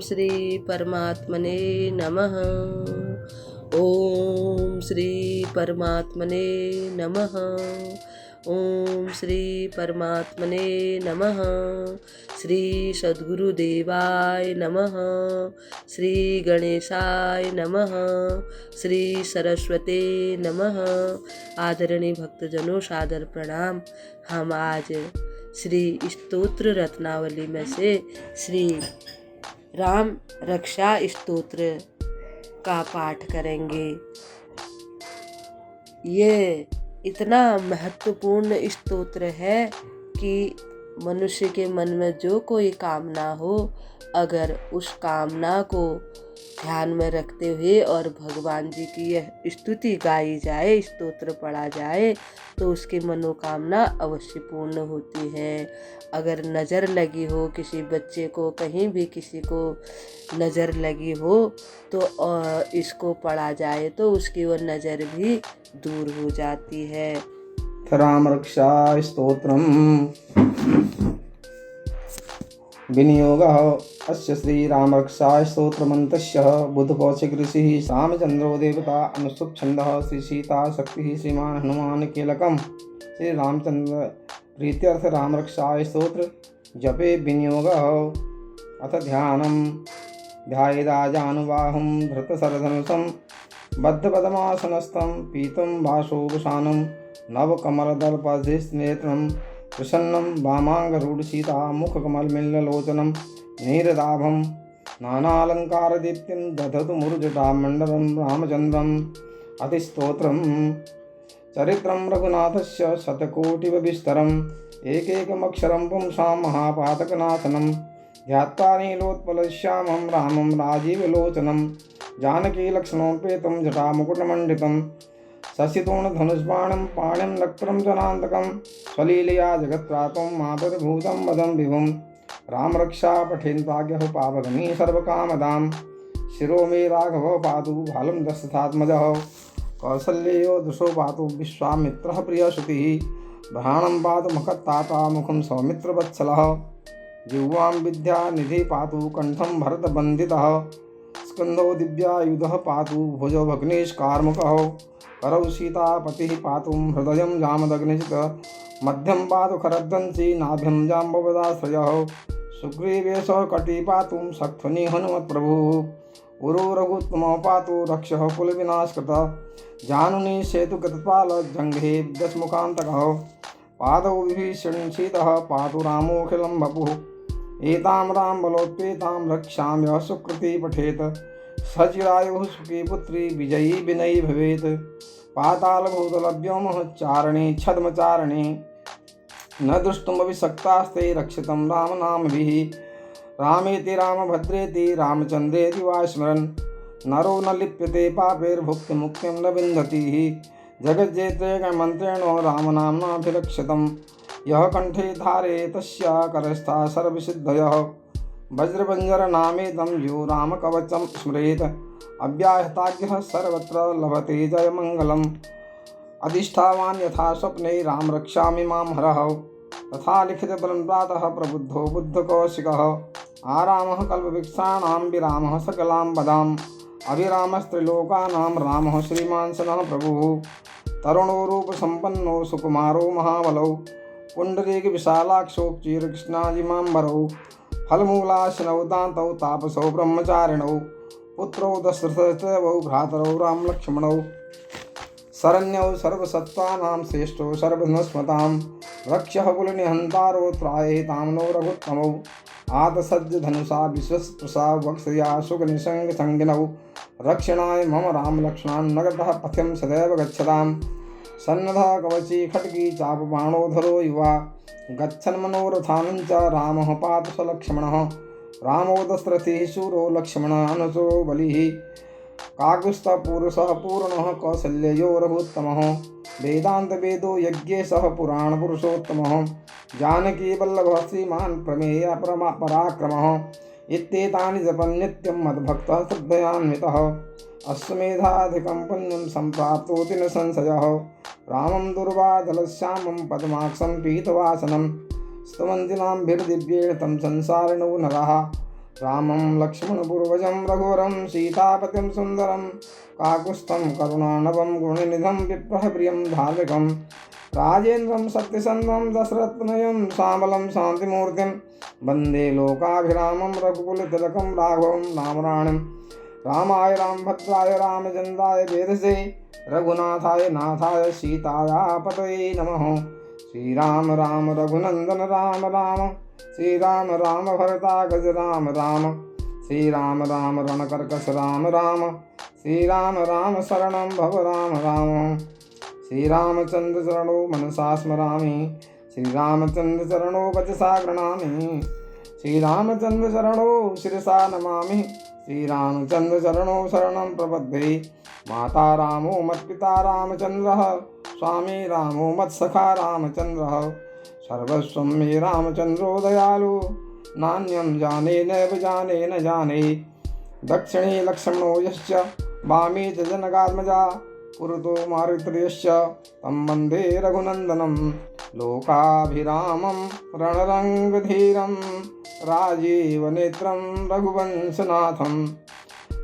श्री परमात्मने नमः। ओम श्री परमात्मने नमः। ओम श्री परमात्मने नमः। श्री सद्गुरुदेवाय नमः। श्री गणेशाय नमः। श्री सरस्वते नमः। आदरणीय भक्तजनों, सादर प्रणाम। हम आज श्री स्तोत्र रत्नावली में से श्री राम रक्षा स्तोत्र का पाठ करेंगे। ये इतना महत्वपूर्ण स्तोत्र है कि मनुष्य के मन में जो कोई कामना हो, अगर उस कामना को ध्यान में रखते हुए और भगवान जी की यह स्तुति गाई जाए, स्तोत्र पढ़ा जाए, तो उसकी मनोकामना अवश्य पूर्ण होती है। अगर नज़र लगी हो किसी बच्चे को, कहीं भी किसी को नज़र लगी हो, तो इसको पढ़ा जाए तो उसकी वो नज़र भी दूर हो जाती है। राम रक्षा स्तोत्रम् विनियोगः अस्य श्री राम रक्षा स्तोत्रमन्तस्य बुधकौशिक ऋषिः रामचन्द्रो देवता अनुसुप् छन्दः श्री सीता शक्तिः श्रीमान हनुमान कीलकम्। श्री रामचंद्र प्रीत्यर्थ राम रक्षा स्तोत्र जपे विनियोगः। अथ ध्यानम् ध्यायेदाजानुबाहुं धृतशरधनुषं बद्धपद्मासनस्थं पीतं वासोपशानं नवकमलदलपधिस्नेत्रं प्रसन्नं वामाङ्गरूढसीता मुखकमलमिल्ललोचनं नीरदाभं नानालङ्कारदीप्तिं दधतु मुरुजटामण्डलं रामचन्द्रम्। अतिस्तोत्रं चरित्रं रघुनाथस्य शतकोटिविस्तरम् एकैकमक्षरं पुंसां महापातकनाशनं ध्यात्वा नीलोत्पलश्यामं रामं राजीवलोचनं जानकीलक्ष्मणोपेतं जटामुकुटमण्डितं शशितोणधनुष्बाणं पाणिं नक्त्रं जनान्तकं स्वलीलया जगत्प्रापं मातर्भूतं वदं विभुं राम रक्षा पठेन् प्राज्ञः पावगनी सर्वकामदां शिरो मे राघवः पातु भालं दशरथात्मजः कौसल्ययो दृशो पातु विश्वामित्रः प्रियश्रुतिः भ्राणं पातु मखत्ताता मुखं सौमित्रवत्सलः जिह्वां विद्यानिधि पातु कंठं भरतबन्धितः स्कन्धो दिव्यायुधः पातु भुजौ भग्नेशकार्मुकः करौ सीतापतिः पातु हृदयं जामदग्निजित् मध्यं पातु खरध्वंसी नाभ्यं जाम्बवदाश्रयः सुग्रीवेशः कटी पातु शक्थुनि हनुमत्प्रभुः उरो रघुत्तमः पातु रक्षः कुलविनाशकृतः जानुनि सेतुगतपाल जङ्घे दशमुखान्तकः पादौ विभीषणसीतः पातु रामोऽखिलं वपुः एतां रामबलोत्पेतां रक्षाम्यः सुकृती पठेत् सचिरायुः सुखी पुत्री विजयी विनयी भवेत् पातालभूतलव्योमः चारणे छद्मचारणे न दृष्टुमपि शक्तास्ते रक्षितं रामनामभिः रामेति रामभद्रेति रामचन्द्रेति वा स्मरन् नरो न लिप्यते पापैर्भुक्तिमुक्तिं न विन्दति जगज्जेतेकमन्त्रेण रामनाम्नाभिरक्षितं यः कंठे धारे तस्य करस्था सर्वसिद्धयः वज्रभञ्जरनामेदं यो रामकवचं स्मरेत् अव्याहताज्ञः सर्वत्र लभते जयमङ्गलम् अधिष्ठावान् यथा स्वप्ने राम रक्षामि मां हरः तथा लिखितबलं प्रातः प्रबुद्धो बुद्धकौशिकः आरामः कल्पवृक्षाणां विरामः सकलां वदाम् अभिरामस्त्रिलोकानां रामः श्रीमान्सनः प्रभुः तरुणो रूपसम्पन्नो सुकुमारो महाबलौ पुण्डरीकविशालाक्षो क्षीरकृष्णाजिमाम्बरौ फलमूलाशनौ दान्तौ तापसौ ब्रह्मचारिणौ पुत्रौ दशरथस्तवौ भ्रातरौ रामलक्ष्मणौ शरण्यौ सर्वसत्त्वानां श्रेष्ठौ सर्वधनुस्मतां रक्षः कुलनिहन्तारो त्रायेतां नो रघुत्तमौ आतसज्जधनुषा विश्वस्पृशा वक्षया सुखनिसङ्गसङ्गिनौ रक्षणाय मम रामलक्ष्मणान्नगतः पथ्यं सदैव गच्छतां सन्नद्धः कवची खड्गी चापबाणोधरो युवा गच्छन् मनोरथानं च रामः पातु स लक्ष्मणः रामो दशरथिः शूरो लक्ष्मणः अनुचरो बलिः काकुत्स्थपुरुषः पूर्णः कौसल्ययो रघुत्तमः वेदान्तवेदो यज्ञेशः पुराणपुरुषोत्तमः जानकीवल्लभः श्रीमान् प्रमेयः पराक्रमः इत्येतानि जपन् नित्यं मद्भक्तः श्रद्धयान्वितः अश्वमेधाधिकं पुण्यं सम्प्राप्तोति न संशयः रामं दुर्वादलश्यामं पद्माक्षं पीतवासनं स्तवन्तीनां भिर्दिव्येण तं संसारिणो नरः रामं लक्ष्मणपूर्वजं रघुवरं सीतापतिं सुन्दरं काकुत्स्थं करुणानवं गुणनिधं विप्रः प्रियं धार्मिकं राजेन्द्रं सत्यसन्धं दशरथनयं श्यामलं शान्तिमूर्तिं वन्दे लोकाभिरामं रघुकुलतिलकं राघवं रामराणिं रामाय रामभद्राय रामचन्द्राय वेधसे रघुनाथाय नाथाय सीताया पतये नमः। श्रीराम राम रघुनंदन राम राम श्रीराम राम भरतागज राम राम श्रीराम राम रणकर्कश राम राम श्रीराम राम शरणं भव राम राम श्रीरामचंद्र चरणो मनसा स्मरामि श्रीरामचंद्र चरणो वचसा गृह्णामि श्रीरामचंद्र चरणो शिरसा नमामि श्रीरामचंद्र चरणो शरणं प्रपद्ये माता रामो मत्पिता रामचंद्रः स्वामी रामो मत्सखा रामचंद्रः सर्वस्वं मे रामचंद्रो दयालु नान्यं जाने नैव जाने न जाने दक्षिणे लक्ष्मणो यश्च वामे च जनकात्मजा पुरतो मारुतिर्यश्च तं वन्दे रघुनन्दनं लोकाभिरामं रणरङ्गधीरं राजीवनेत्रं रघुवंशनाथं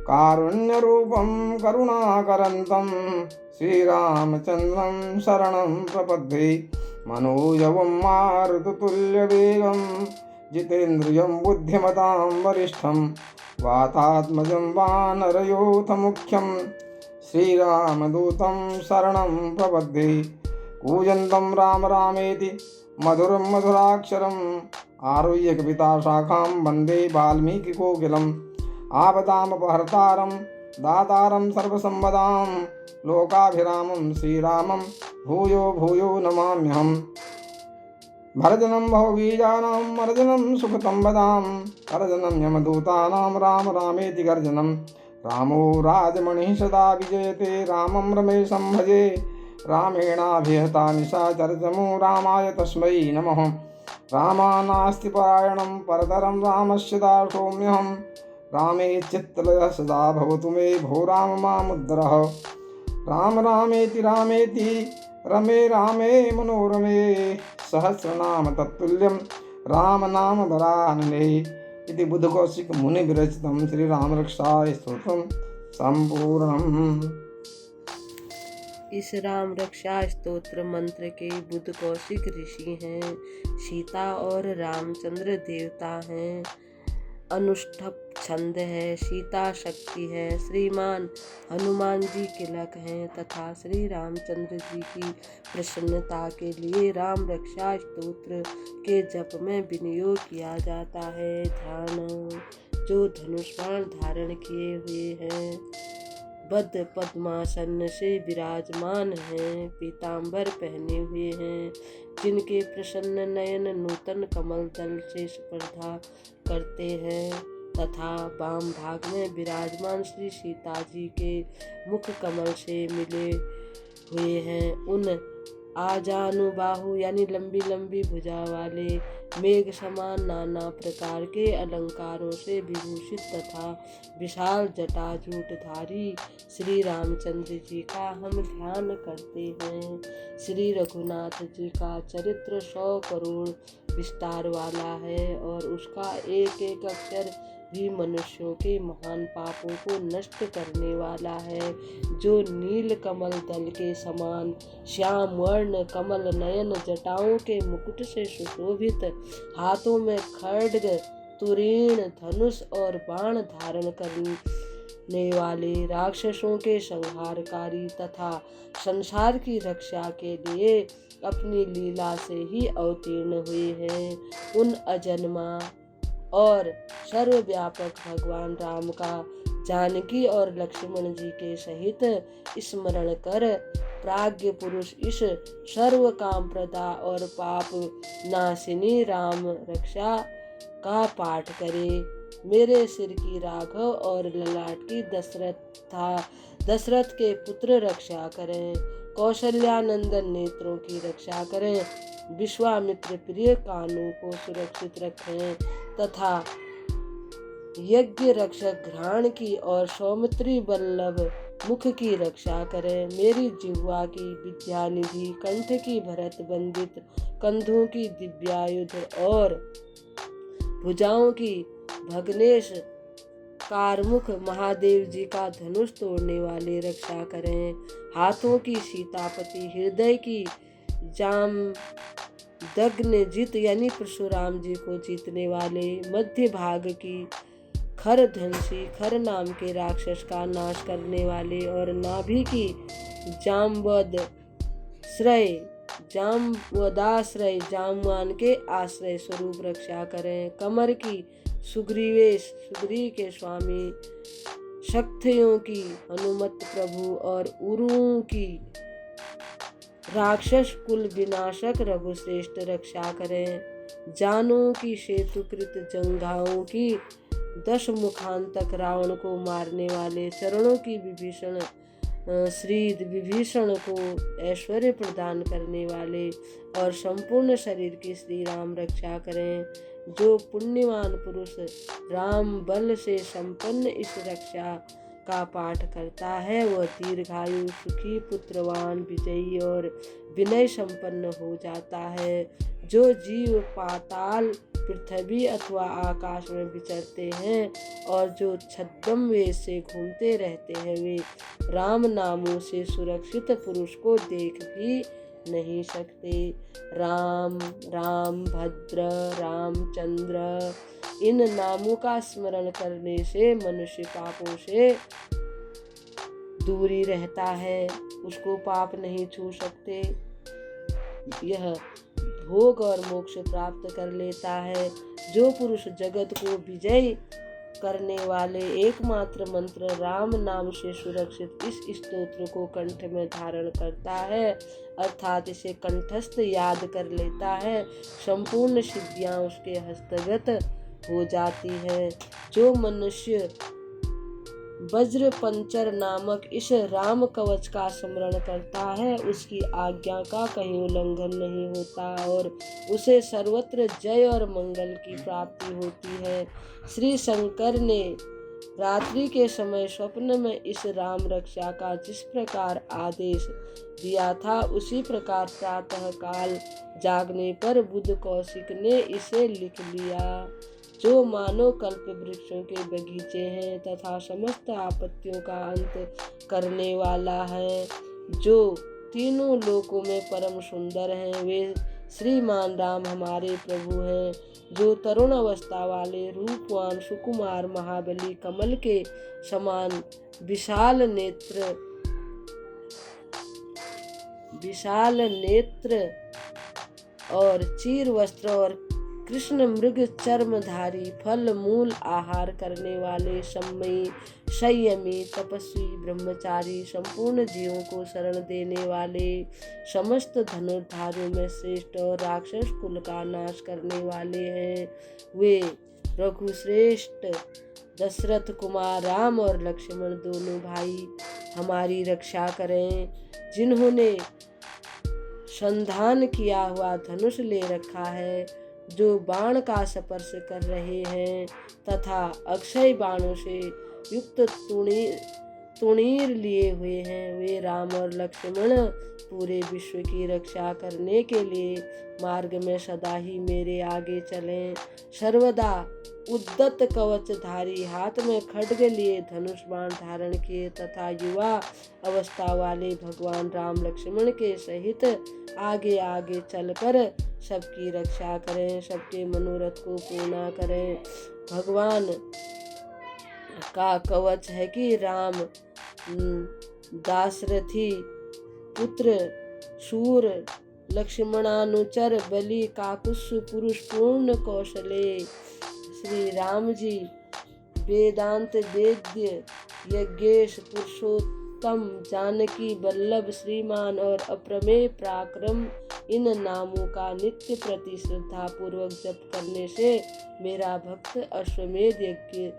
कारुण्यरूपं करुणाकरन्तं श्रीरामचन्द्रं शरणं प्रपद्ये मनोजवं मारुततुल्यवेगं जितेन्द्रियं बुद्धिमतां वरिष्ठं वातात्मजं वानरयोथमुख्यं श्रीरामदूतं शरणं प्रपद्ये कूजन्तं राम रामेति मधुरं मधुराक्षरम् आरुह्य कविताशाखां वन्दे वाल्मीकिकोकिलम् आपदामपहर्तारं दातारं सर्वसम्पदां लोकाभिरामं श्रीरामं भूयो भूयो नमाम्यहम्। भरजनं भवबीजानां मर्जनं सुखतं वदां करजनं यमदूतानां राम रामेति गर्जनं रामो राजमणिः सदा विजयते रामं रमेशं भजे रामेणाभिहता निशाचरतमो रामाय तस्मै नमः। रामानास्ति परायणं परतरं रामस्य दासोऽम्यहम् रामे चित्तलयः सदा भवतु मे भो राम मामुद्धरः राम रामेति रमे रामे मनोरमे सहस्रनाम तत्तुल्यं राम नाम वरानने इति बुद्धकौशिक मुनि विरचितं श्री राम रक्षाय स्तोत्रं संपूर्णम्। इस राम रक्षा स्तोत्र मंत्र के बुद्ध कौशिक ऋषि हैं। सीता और रामचंद्र देवता हैं। अनुष्ठप छंद है। सीता शक्ति है। श्रीमान हनुमान जी तिलक हैं तथा श्री रामचंद्र जी की प्रसन्नता के लिए राम रक्षा स्तोत्र के जप में विनियोग किया जाता है। ध्यान जो धनुष बाण धारण किए हुए हैं, बद्ध पद्मासन से विराजमान हैं, पीतांबर पहने हुए हैं, जिनके प्रसन्न नयन नूतन कमल दल से स्पर्धा करते हैं तथा वाम भाग में विराजमान श्री सीता जी के मुख कमल से मिले हुए हैं। उन आजानुबाहु यानी लंबी लंबी भुजा वाले मेघ समान नाना प्रकार के अलंकारों से विभूषित तथा विशाल जटाजूटधारी श्री रामचंद्र जी का हम ध्यान करते हैं। श्री रघुनाथ जी का चरित्र 100 करोड़ विस्तार वाला है और उसका एक एक अक्षर भी मनुष्यों के महान पापों को नष्ट करने वाला है। जो नील कमल दल के समान श्याम वर्ण कमल नयन जटाओं के मुकुट से सुशोभित, हाथों में खड्ग तुरीण धनुष और बाण धारण करने वाले, राक्षसों के संहारकारी तथा संसार की रक्षा के लिए अपनी लीला से ही अवतीर्ण हुए हैं। उन अजन्मा और सर्वव्यापक भगवान राम का जानकी और लक्ष्मण जी के सहित स्मरण कर प्राज्ञ पुरुष इस सर्व काम प्रदा और पाप नाशिनी राम रक्षा का पाठ करे। मेरे सिर की राघव और ललाट की दशरथ के पुत्र रक्षा करें। कौशल्यानंदन नेत्रों की रक्षा करें। विश्वामित्र प्रिय कानों को सुरक्षित रखें तथा यज्ञ रक्षक घ्राण की और सौमित्री वल्लभ मुख की रक्षा करें। मेरी जिह्वा की विद्यानिधि, कंठ की भरत बंदित, कंधों की दिव्यायुध और भुजाओं की भगनेश कारमुख महादेव जी का धनुष तोड़ने वाले रक्षा करें। हाथों की सीतापति, हृदय की जामदग्न यानी परशुराम जी को जीतने वाले, मध्य भाग की खरध्वंसी, खर नाम के राक्षस का नाश करने वाले, और नाभि की जामवदाश्रय जामवान के आश्रय स्वरूप रक्षा करें। कमर की सुग्रीव के स्वामी, शक्तियों की हनुमत प्रभु, और उरुओं की राक्षस कुल विनाशक रघुश्रेष्ठ रक्षा करें। जानों की सेतुकृत जंघाओं की 10 मुखांतक रावण को मारने वाले, चरणों की विभीषण को ऐश्वर्य प्रदान करने वाले, और संपूर्ण शरीर की श्री राम रक्षा करें। जो पुण्यवान पुरुष राम बल से संपन्न इस रक्षा का पाठ करता है वह दीर्घायु, सुखी, पुत्रवान, विजयी और विनय संपन्न हो जाता है। जो जीव पाताल, पृथ्वी अथवा आकाश में विचरते हैं और जो छद्म वेश से घूमते रहते हैं, वे राम नामों से सुरक्षित पुरुष को देख भी नहीं सकते। राम, राम भद्र, रामचंद्र, इन नामों का स्मरण करने से मनुष्य पापों से दूरी रहता है, उसको पाप नहीं छू सकते। यह भोग और मोक्ष प्राप्त कर लेता है। जो पुरुष जगत को विजय करने वाले एकमात्र मंत्र राम नाम से सुरक्षित इस स्तोत्र को कंठ में धारण करता है, अर्थात इसे कंठस्थ याद कर लेता है, संपूर्ण सिद्धियां उसके हस्तगत हो जाती है। जो मनुष्य वज्र पंचर नामक इस राम कवच का स्मरण करता है, उसकी आज्ञा का कहीं उल्लंघन नहीं होता और उसे सर्वत्र जय और मंगल की प्राप्ति होती है। श्री शंकर ने रात्रि के समय स्वप्न में इस राम रक्षा का जिस प्रकार आदेश दिया था, उसी प्रकार प्रातः काल जागने पर बुध कौशिक ने इसे लिख लिया, जो मानो कल्प वृक्षों के बगीचे हैं तथा समस्त आपत्तियों का अंत करने वाला है, जो तीनों लोकों में परम सुंदर हैं। वे श्रीमान राम हमारे प्रभु हैं, जो तरुण अवस्था वाले, रूपवान, सुकुमार, महाबली, कमल के समान विशाल नेत्र और चीर वस्त्र और कृष्ण मृग चर्मधारी, फल मूल आहार करने वाले, सम्मयी, संयमी, तपस्वी, ब्रह्मचारी, संपूर्ण जीवों को शरण देने वाले, समस्त धनुर्धारियों में श्रेष्ठ और राक्षस कुल का नाश करने वाले हैं। वे रघुश्रेष्ठ दशरथ कुमार राम और लक्ष्मण दोनों भाई हमारी रक्षा करें, जिन्होंने संधान किया हुआ धनुष ले रखा है, जो बाण का स्पर्श कर रहे हैं तथा अक्षय बाणों से युक्त तुणीर लिए हुए हैं। वे राम और लक्ष्मण पूरे विश्व की रक्षा करने के लिए मार्ग में सदा ही मेरे आगे चलें। सर्वदा उद्दत कवचधारी, हाथ में खड्ग लिए, धनुष बाण धारण किए तथा युवा अवस्था वाले भगवान राम लक्ष्मण के सहित आगे आगे चलकर सबकी रक्षा करें, सबके मनोरथ को पूर्ण करें। भगवान का कवच है कि राम दाशरथी पुत्र, शूर, लक्ष्मणानुचर, बलि, काकुत्स, पुरुष पूर्ण कौशले, श्री राम जी वेदांत वेद्य, यज्ञेश, पुरुषोत्तम, जानकी वल्लभ, श्रीमान और अप्रमेय पराक्रम, इन नामों का नित्य प्रति श्रद्धा पूर्वक जप करने से मेरा भक्त अश्वमेध यज्ञ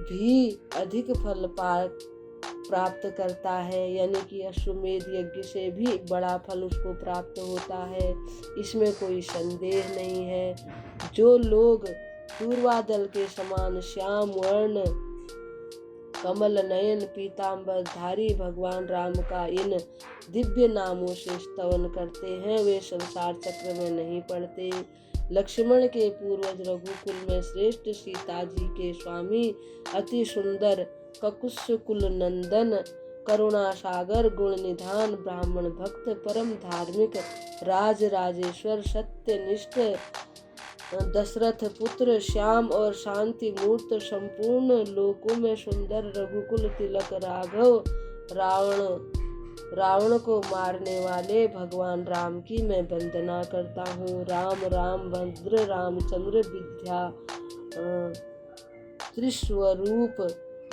भी अधिक फल प्राप्त करता है, यानी कि अश्वमेध यज्ञ से भी बड़ा फल उसको प्राप्त होता है, इसमें कोई संदेह नहीं है। जो लोग दूर्वादल के समान श्याम वर्ण, कमल नयन, पीतांबर धारी भगवान राम का इन दिव्य नामों से स्तवन करते हैं, वे संसार चक्र में नहीं पड़ते। लक्ष्मण के पूर्वज रघुकुल में श्रेष्ठ सीता जी के स्वामी अति सुंदर ककुश कुल नंदन करुणा सागर गुण निधान ब्राह्मण भक्त परम धार्मिक राज राजेश्वर सत्यनिष्ठ दशरथ पुत्र श्याम और शांति मूर्त संपूर्ण लोकों में सुंदर रघुकुल तिलक राघव रावण को मारने वाले भगवान राम की मैं वंदना करता हूँ। राम राम भद्र रामचंद्र विद्या त्रिस्वरूप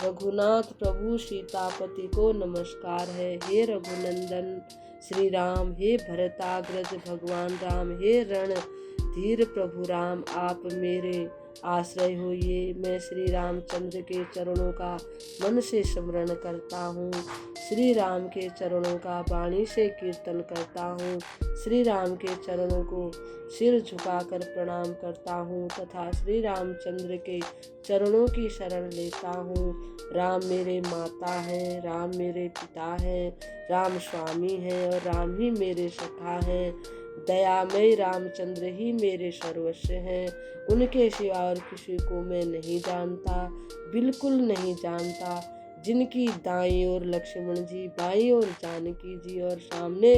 रघुनाथ प्रभु सीतापति को नमस्कार है। हे रघुनंदन श्री राम, हे भरताग्रज भगवान राम, हे रण धीर प्रभु राम, आप मेरे आश्रय होइए। मैं श्री रामचंद्र के चरणों का मन से स्मरण करता हूँ, श्री राम के चरणों का वाणी से कीर्तन करता हूँ, श्री राम के चरणों को सिर झुकाकर प्रणाम करता हूँ तथा श्री रामचंद्र के चरणों की शरण लेता हूँ। राम मेरे माता है, राम मेरे पिता है, राम स्वामी है और राम ही मेरे सखा है। दयामय रामचंद्र ही मेरे सर्वस्व हैं, उनके सिवा और किसी को मैं नहीं जानता, बिल्कुल नहीं जानता। जिनकी दाईं ओर लक्ष्मण जी, बाईं ओर जानकी जी और सामने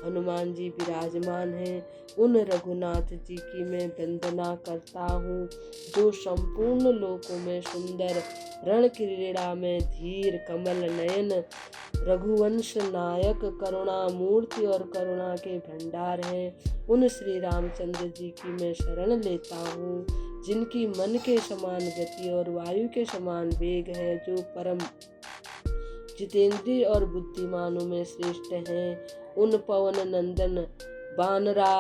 हनुमान जी विराजमान हैं, उन रघुनाथ जी की मैं वंदना करता हूँ, जो संपूर्ण लोकों में सुंदर, रण क्रीड़ा में धीर, कमल नयन, रघुवंश नायक, करुणा मूर्ति और करुणा के भंडार हैं। उन श्री रामचंद्र जी की मैं शरण लेता हूँ, जिनकी मन के समान गति और वायु के समान वेग है, जो परम जितेंद्रिय और बुद्धिमानों में श्रेष्ठ हैं। उन पवन नंदन बानरा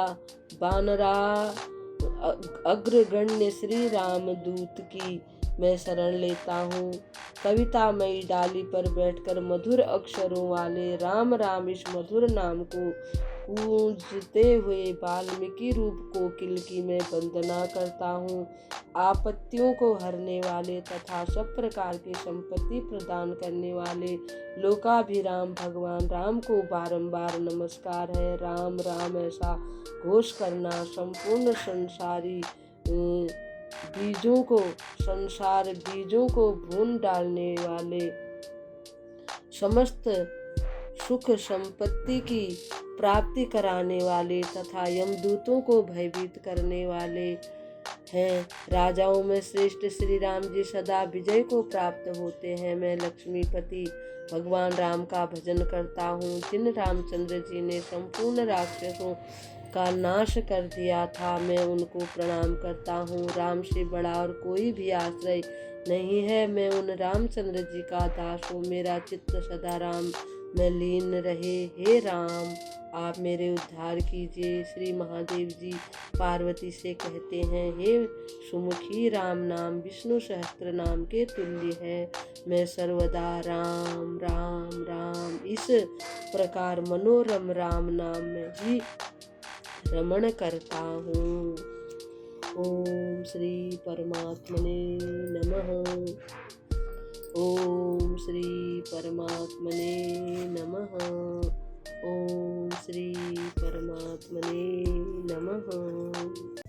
अग्रगण्य श्री रामदूत की मैं शरण लेता हूँ। कवितामयी डाली पर बैठकर मधुर अक्षरों वाले राम राम इस मधुर नाम को गूंजते हुए वाल्मीकि रूप कोकिल की मैं वंदना करता हूँ। आपत्तियों को हरने वाले तथा सब प्रकार की संपत्ति प्रदान करने वाले लोकाभिराम भगवान राम को बारंबार नमस्कार है। राम राम ऐसा घोष करना संपूर्ण संसार बीजों को भून डालने वाले, समस्त सुख संपत्ति की प्राप्ति कराने वाले तथा यमदूतों को भयभीत करने वाले हैं। राजाओं में श्रेष्ठ श्री राम जी सदा विजय को प्राप्त होते हैं। मैं लक्ष्मीपति भगवान राम का भजन करता हूँ, जिन रामचंद्र जी ने संपूर्ण राक्षसों का नाश कर दिया था, मैं उनको प्रणाम करता हूँ। राम से बड़ा और कोई भी आश्रय नहीं है। मैं उन रामचंद्र जी का दास हूँ, मेरा चित्त सदा राम में लीन रहे। हे राम, आप मेरे उद्धार कीजिए। श्री महादेव जी पार्वती से कहते हैं, हे सुमुखी, राम नाम विष्णु सहस्त्र नाम के तुल्य है। मैं सर्वदा राम राम राम इस प्रकार मनोरम राम नाम में ही रमण करता हूँ। ओम श्री परमात्मने नमः। ओम श्री परमात्मने नमः। ओम श्री परमात्मने नमः।